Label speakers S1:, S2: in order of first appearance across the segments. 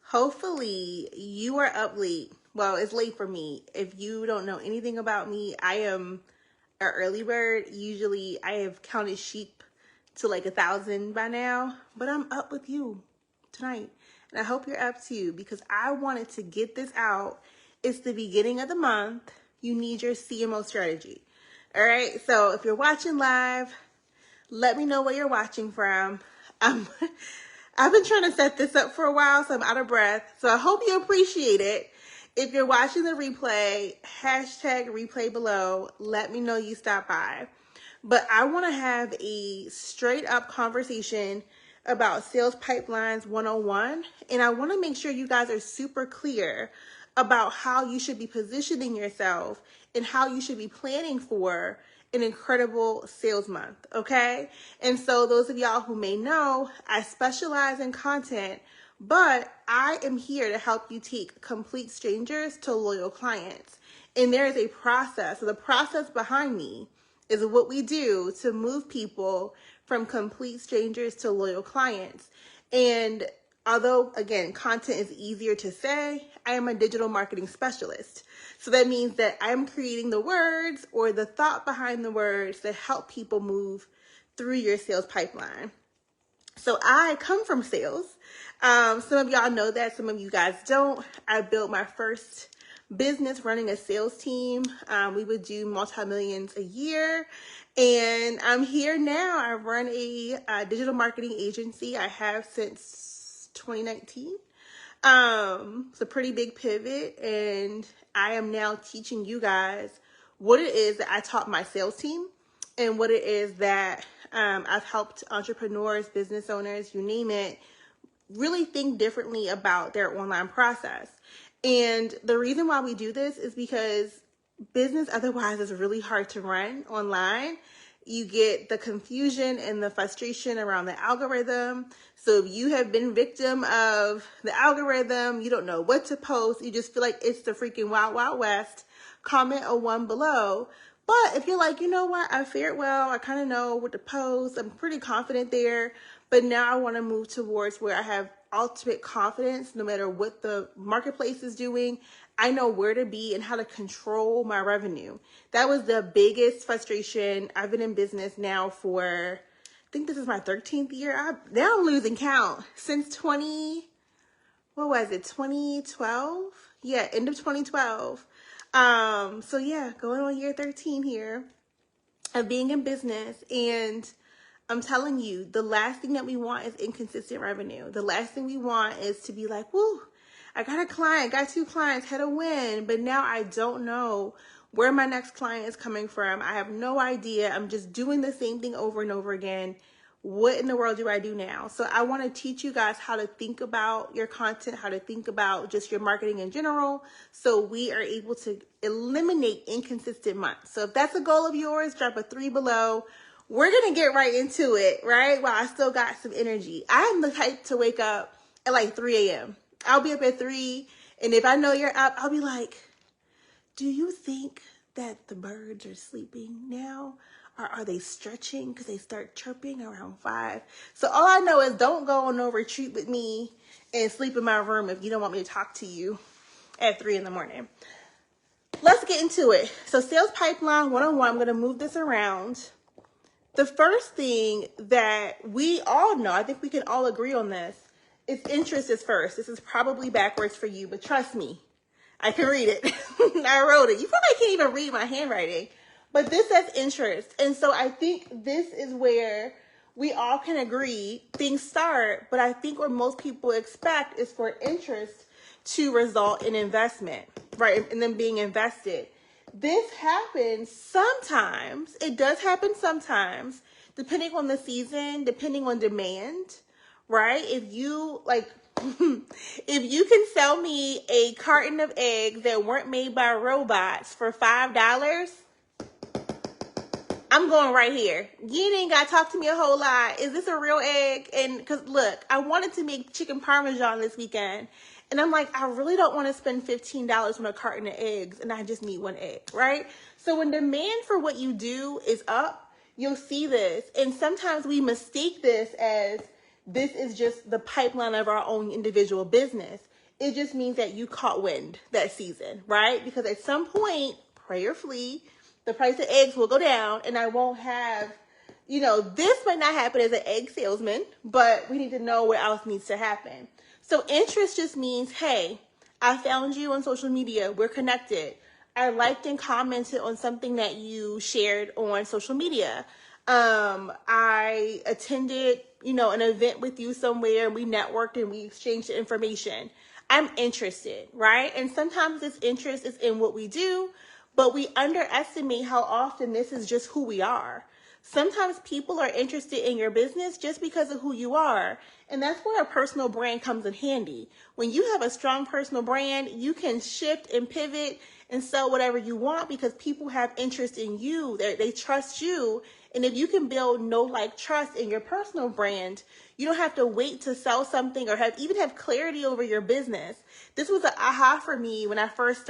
S1: Hopefully you are up late. Well, it's late for me. If you don't know anything about me, I am an early bird. Usually I have counted sheep to like 1,000 by now, but I'm up with you tonight. And I hope you're up too because I wanted to get this out. It's the beginning of the month. You need your CMO strategy. All right. So if you're watching live, let me know where you're watching from. Um, I've been trying to set this up for a while, so I'm out of breath. So I hope you appreciate it. If you're watching the replay, hashtag replay below. Let me know you stop by. But I want to have a straight up conversation about sales pipelines 101. And I want to make sure you guys are super clear about how you should be positioning yourself and how you should be planning for an incredible sales month, okay? And so those of y'all who may know, I specialize in content, but I am here to help you take complete strangers to loyal clients. And there is a process. So the process behind me is what we do to move people from complete strangers to loyal clients. And although, again, content is easier to say, I am a digital marketing specialist. So that means that I'm creating the words or the thought behind the words that help people move through your sales pipeline. So I come from sales. Some of y'all know that, some of you guys don't. I built my first business running a sales team. We would do multi-millions a year. And I'm here now. I run a digital marketing agency. I have since 2019. It's a pretty big pivot, and I am now teaching you guys what it is that I taught my sales team and what it is that I've helped entrepreneurs, business owners, you name it, really think differently about their online process. And the reason why we do this is because business otherwise is really hard to run online. You get the confusion and the frustration around the algorithm. So if you have been victim of the algorithm, you don't know what to post, you just feel like it's the freaking wild, wild west, comment a 1 below. But if you're like, you know what, I fared well, I kind of know what to post, I'm pretty confident there, but now I want to move towards where I have ultimate confidence no matter what the marketplace is doing. I know where to be and how to control my revenue. That was the biggest frustration. I've been in business now for, I think this is my 13th year. Now I'm losing count. Since 2012? Yeah, end of 2012. So yeah, going on year 13 here of being in business. And I'm telling you, the last thing that we want is inconsistent revenue. The last thing we want is to be like, woo, I got a client, got 2 clients, had a win, but now I don't know where my next client is coming from. I have no idea. I'm just doing the same thing over and over again. What in the world do I do now? So I want to teach you guys how to think about your content, how to think about just your marketing in general, so we are able to eliminate inconsistent months. So if that's a goal of yours, drop a 3 below. We're going to get right into it, right? While I still got some energy. I am the type to wake up at like 3 a.m. I'll be up at 3, and if I know you're up, I'll be like, do you think that the birds are sleeping now? Or are they stretching because they start chirping around 5? So all I know is don't go on no retreat with me and sleep in my room if you don't want me to talk to you at 3 in the morning. Let's get into it. So sales pipeline 101, I'm going to move this around. The first thing that we all know, I think we can all agree on this, is interest is first. This is probably backwards for you, but trust me, I can read it. I wrote it. You probably can't even read my handwriting, but this says interest. And so I think this is where we all can agree things start, but I think what most people expect is for interest to result in investment, right? And then being invested. This happens sometimes. It does happen sometimes, depending on the season, depending on demand, right? If you like, if you can sell me a carton of eggs that weren't made by robots for $5, I'm going right here. You ain't got to talk to me a whole lot. Is this a real egg? And because look, I wanted to make chicken parmesan this weekend. And I'm like, I really don't want to spend $15 on a carton of eggs, and I just need 1 egg, right? So when demand for what you do is up, you'll see this. And sometimes we mistake this as this is just the pipeline of our own individual business. It just means that you caught wind that season, right? Because at some point, prayerfully, the price of eggs will go down and I won't have, this might not happen as an egg salesman, but we need to know what else needs to happen. So interest just means, hey, I found you on social media. We're connected. I liked and commented on something that you shared on social media. I attended, an event with you somewhere. We networked and we exchanged information. I'm interested, right? And sometimes this interest is in what we do, but we underestimate how often this is just who we are. Sometimes people are interested in your business just because of who you are. And that's where a personal brand comes in handy. When you have a strong personal brand, you can shift and pivot and sell whatever you want because people have interest in you. They trust you. And if you can build trust in your personal brand, you don't have to wait to sell something or even have clarity over your business. This was an aha for me when I first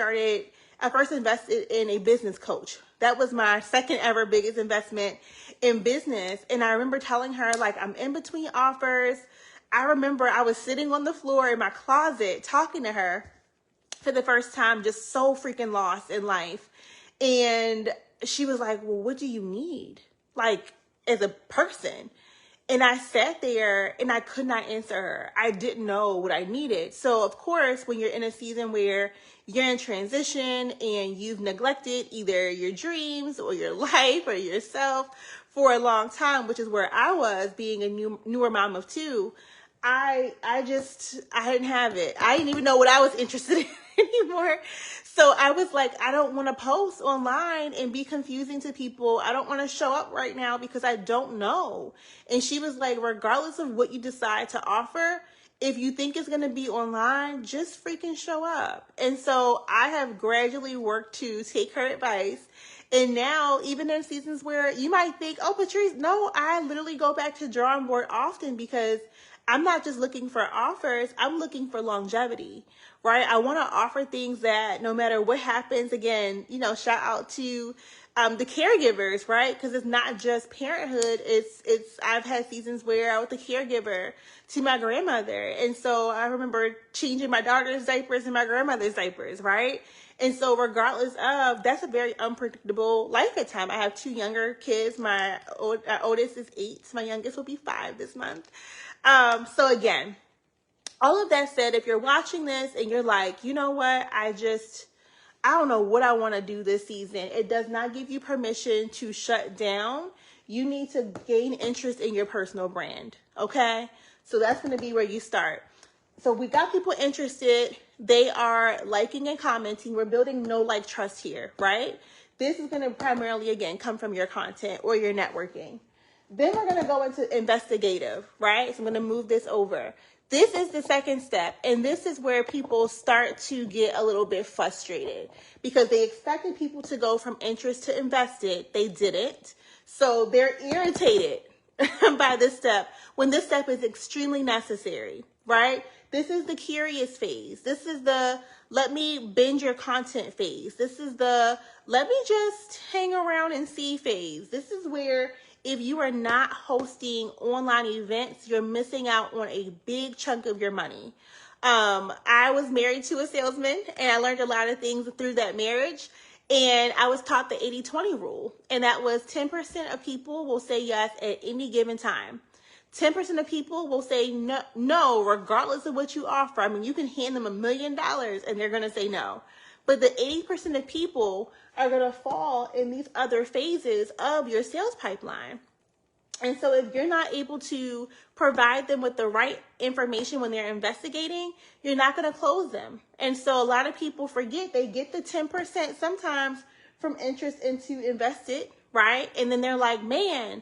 S1: invested in a business coach. That was my second ever biggest investment in business. And I remember telling her, I'm in between offers. I remember I was sitting on the floor in my closet talking to her for the first time, just so freaking lost in life. And she was like, well, what do you need? As a person. And I sat there and I could not answer her. I didn't know what I needed. So of course, when you're in a season where you're in transition and you've neglected either your dreams or your life or yourself for a long time, which is where I was being a newer mom of two, I didn't have it. I didn't even know what I was interested in anymore. So I was like, I don't want to post online and be confusing to people. I don't want to show up right now because I don't know. And she was like, regardless of what you decide to offer, if you think it's going to be online, just freaking show up. And so I have gradually worked to take her advice. And now, even in seasons where you might think, oh, Patrice, no, I literally go back to drawing board often because I'm not just looking for offers, I'm looking for longevity, right? I want to offer things that no matter what happens, again, shout out to the caregivers, right? Because it's not just parenthood. I've had seasons where I was the caregiver to my grandmother. And so I remember changing my daughter's diapers and my grandmother's diapers, right? And so regardless of, that's a very unpredictable life at time. I have two younger kids. My oldest is 8. My youngest will be 5 this month. So again, all of that said, if you're watching this and you're like, you know what, I don't know what I want to do this season. It does not give you permission to shut down. You need to gain interest in your personal brand. Okay. So that's going to be where you start. So we got people interested. They are liking and commenting. We're building know, like, trust here, right? This is going to primarily, again, come from your content or your networking. Then we're going to go into investigative, right? So I'm going to move this over. This is the second step. And this is where people start to get a little bit frustrated because they expected people to go from interest to invested. They didn't. So they're irritated by this step when this step is extremely necessary, right? This is the curious phase. This is the let me binge your content phase. This is the let me just hang around and see phase. This is where if you are not hosting online events, you're missing out on a big chunk of your money. I was married to a salesman and I learned a lot of things through that marriage. And I was taught the 80-20 rule. And that was 10% of people will say yes at any given time. 10% of people will say no, regardless of what you offer. I mean, you can hand them $1 million and they're going to say no. But the 80% of people are going to fall in these other phases of your sales pipeline. And so if you're not able to provide them with the right information when they're investigating, you're not going to close them. And so a lot of people forget they get the 10% sometimes from interest into invested, right? And then they're like, man,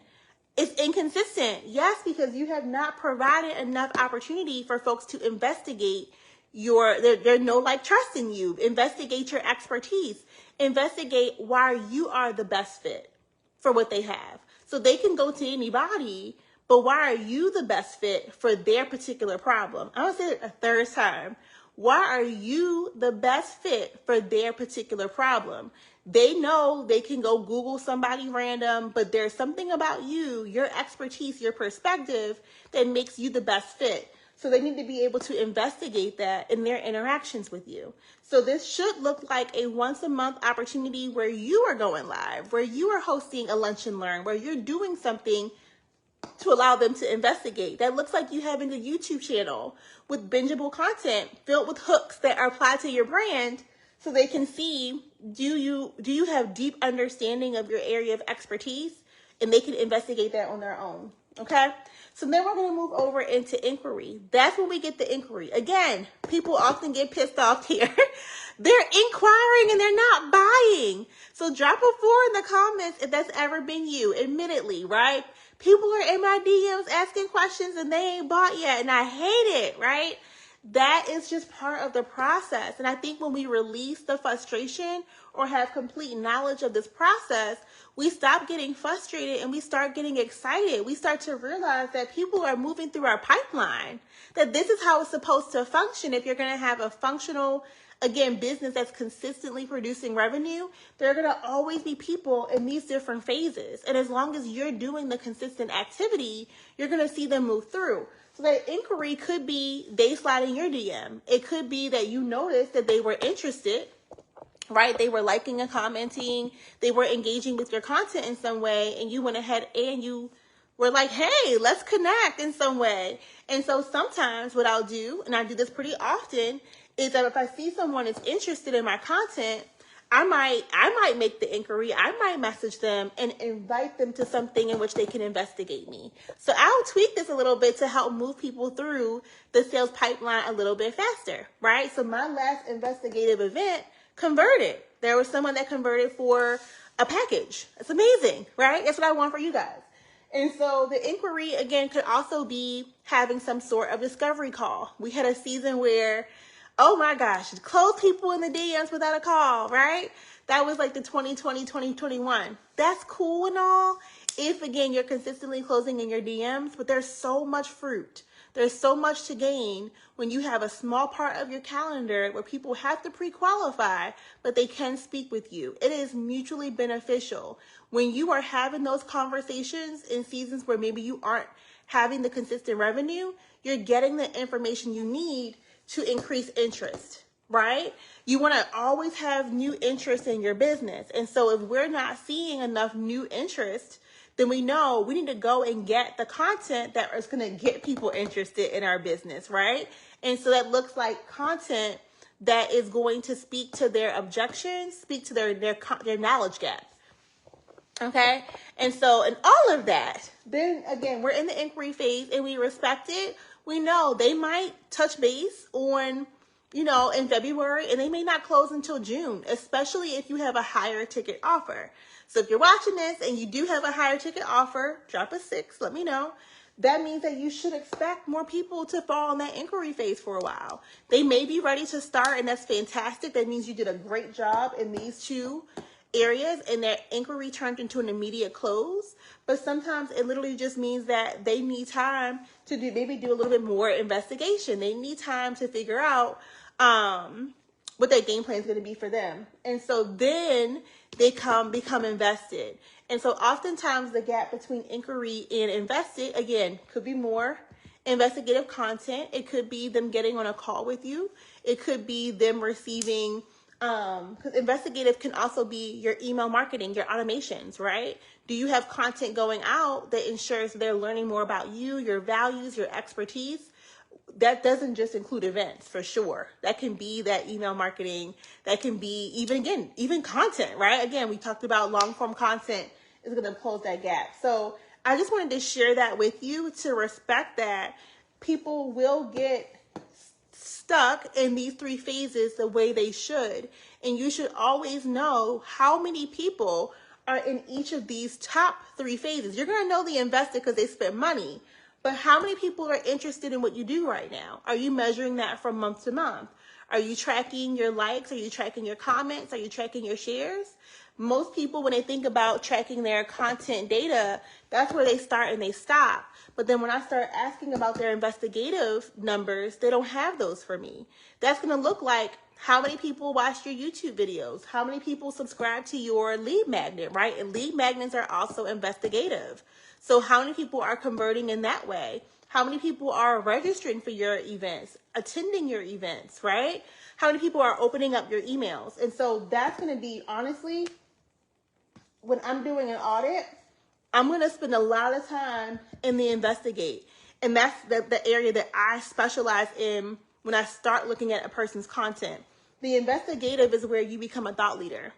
S1: it's inconsistent. Yes, because you have not provided enough opportunity for folks to investigate their know, like, trust in you. Investigate your expertise. Investigate why you are the best fit for what they have. So they can go to anybody, but why are you the best fit for their particular problem? I'm going to say it a third time. Why are you the best fit for their particular problem? They know they can go Google somebody random, but there's something about you, your expertise, your perspective that makes you the best fit. So they need to be able to investigate that in their interactions with you. So this should look like a once a month opportunity where you are going live, where you are hosting a lunch and learn, where you're doing something to allow them to investigate. That looks like you having a YouTube channel with bingeable content filled with hooks that are applied to your brand, so they can see, do you have deep understanding of your area of expertise, and they can investigate that on their own. Okay, so then we're going to move over into inquiry. That's when we get the inquiry. Again, people often get pissed off here. They're inquiring and they're not buying. So drop a 4 in the comments if that's ever been you, admittedly, right? People are in my DMs asking questions and they ain't bought yet, and I hate it, right? That is just part of the process. And I think when we release the frustration or have complete knowledge of this process, we stop getting frustrated and we start getting excited. We start to realize that people are moving through our pipeline, that this is how it's supposed to function. If you're going to have a functional, again, business that's consistently producing revenue, there are going to always be people in these different phases. And as long as you're doing the consistent activity, you're going to see them move through. So that inquiry could be they sliding your DM. It could be that you noticed that they were interested, right? They were liking and commenting. They were engaging with your content in some way. And you went ahead and you were like, hey, let's connect in some way. And so sometimes what I'll do, and I do this pretty often, is that if I see someone is interested in my content, I might make the inquiry. I might message them and invite them to something in which they can investigate me. So I'll tweak this a little bit to help move people through the sales pipeline a little bit faster, right? So my last investigative event converted. There was someone that converted for a package. It's amazing, right? That's what I want for you guys. And so the inquiry, again, could also be having some sort of discovery call. We had a season where, oh my gosh, close people in the DMs without a call, right? That was like the 2020, 2021. That's cool and all if, again, you're consistently closing in your DMs, but there's so much fruit. There's so much to gain when you have a small part of your calendar where people have to pre-qualify, but they can speak with you. It is mutually beneficial. When you are having those conversations in seasons where maybe you aren't having the consistent revenue, you're getting the information you need to increase interest, right? You want to always have new interest in your business. And so if we're not seeing enough new interest, then we know we need to go and get the content that is going to get people interested in our business, right? And so that looks like content that is going to speak to their objections, speak to their knowledge gap. Okay? And so in all of that, then again, we're in the inquiry phase and we respect it. We know they might touch base on, in February, and they may not close until June, especially if you have a higher ticket offer. So if you're watching this and you do have a higher ticket offer, drop a 6, let me know. That means that you should expect more people to fall in that inquiry phase for a while. They may be ready to start, and that's fantastic. That means you did a great job in these 2 areas and that inquiry turned into an immediate close. But sometimes it literally just means that they need time to do a little bit more investigation. They need time to figure out what their game plan is going to be for them. And so then they become invested. And so oftentimes the gap between inquiry and invested, again, could be more investigative content. It could be them getting on a call with you. It could be them receiving, because investigative can also be your email marketing, your automations, right? Do you have content going out that ensures they're learning more about you, your values, your expertise? That doesn't just include events, for sure. That can be that email marketing. That can be even content, right? Again, we talked about long form content is going to close that gap. So I just wanted to share that with you to respect that people will get stuck in these 3 phases the way they should. And you should always know how many people are in each of these top 3 phases. You're going to know the investor because they spent money. But how many people are interested in what you do right now? Are you measuring that from month to month? Are you tracking your likes? Are you tracking your comments? Are you tracking your shares? Most people, when they think about tracking their content data, that's where they start and they stop. But then when I start asking about their investigative numbers, they don't have those for me. That's going to look like how many people watched your YouTube videos, how many people subscribe to your lead magnet, right? And lead magnets are also investigative. So how many people are converting in that way? How many people are registering for your events, attending your events, right? How many people are opening up your emails? And so that's going to be, honestly, when I'm doing an audit, I'm going to spend a lot of time in the investigate. And that's the area that I specialize in when I start looking at a person's content. The investigative is where you become a thought leader,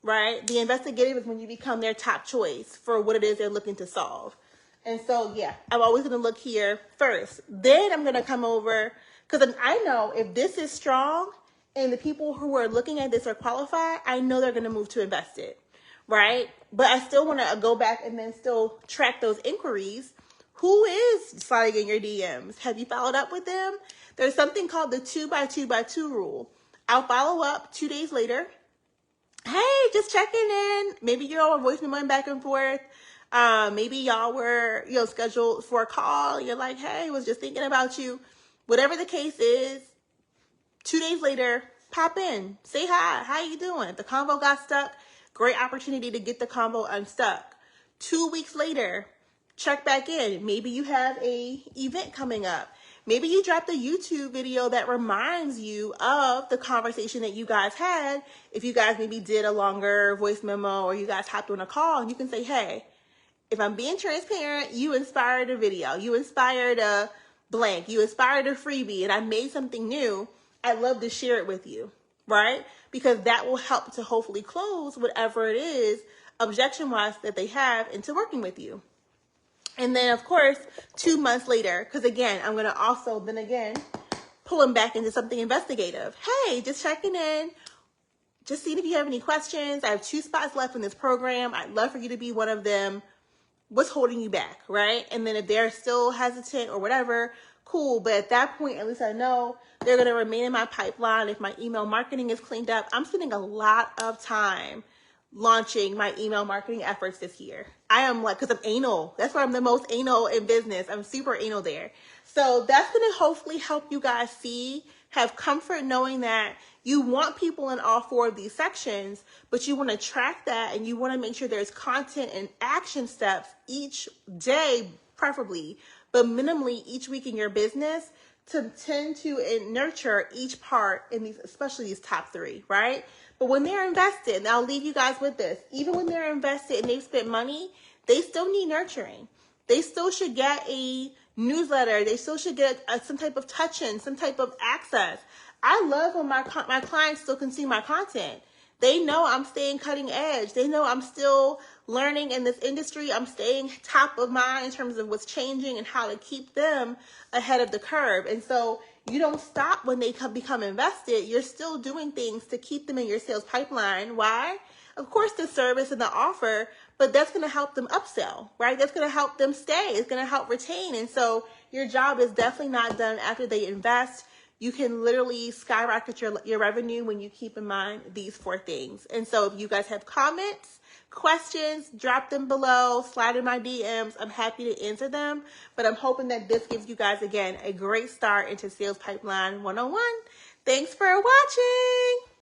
S1: right? The investigative is when you become their top choice for what it is they're looking to solve. And so, yeah, I'm always going to look here first. Then I'm going to come over, because I know if this is strong and the people who are looking at this are qualified, I know they're going to move to invest it, right? But I still want to go back and then still track those inquiries. Who is sliding in your DMs? Have you followed up with them? There's something called the 2x2x2 rule. I'll follow up 2 days later. Hey, just checking in. Maybe you're all voice memo back and forth. Maybe y'all were, scheduled for a call. You're like, hey, was just thinking about you. Whatever the case is, 2 days later, pop in, say hi. How you doing? If the convo got stuck, great opportunity to get the convo unstuck. 2 weeks later, check back in. Maybe you have a event coming up. Maybe you dropped a YouTube video that reminds you of the conversation that you guys had. If you guys maybe did a longer voice memo or you guys hopped on a call, and you can say, hey, if I'm being transparent, you inspired a video, you inspired a blank, you inspired a freebie, and I made something new. I'd love to share it with you, right? Because that will help to hopefully close whatever it is objection-wise that they have into working with you. And then, of course, 2 months later, because again, I'm going to also then again pull them back into something investigative. Hey, just checking in. Just seeing if you have any questions. I have 2 spots left in this program. I'd love for you to be one of them. What's holding you back, right? And then if they're still hesitant or whatever, cool. But at that point, at least I know they're going to remain in my pipeline. If my email marketing is cleaned up, I'm spending a lot of time launching my email marketing efforts this year. I am like, because I'm anal. That's why I'm the most anal in business. I'm super anal there. So that's going to hopefully help you guys have comfort knowing that you want people in all 4 of these sections, but you want to track that and you want to make sure there's content and action steps each day, preferably, but minimally each week in your business to tend to and nurture each part in these, especially these top 3, right? But when they're invested, and I'll leave you guys with this, even when they're invested and they've spent money, they still need nurturing. They still should get a newsletter. They still should get some type of touch-in, some type of access. I love when my clients still consume my content. They know I'm staying cutting edge. They know I'm still learning in this industry. I'm staying top of mind in terms of what's changing and how to keep them ahead of the curve. And so you don't stop when they become invested. You're still doing things to keep them in your sales pipeline. Why? Of course, the service and the offer, but that's going to help them upsell, right? That's going to help them stay. It's going to help retain. And so your job is definitely not done after they invest. You can literally skyrocket your revenue when you keep in mind these 4 things. And so if you guys have comments, questions, drop them below, slide in my DMs. I'm happy to answer them. But I'm hoping that this gives you guys, again, a great start into Sales Pipeline 101. Thanks for watching.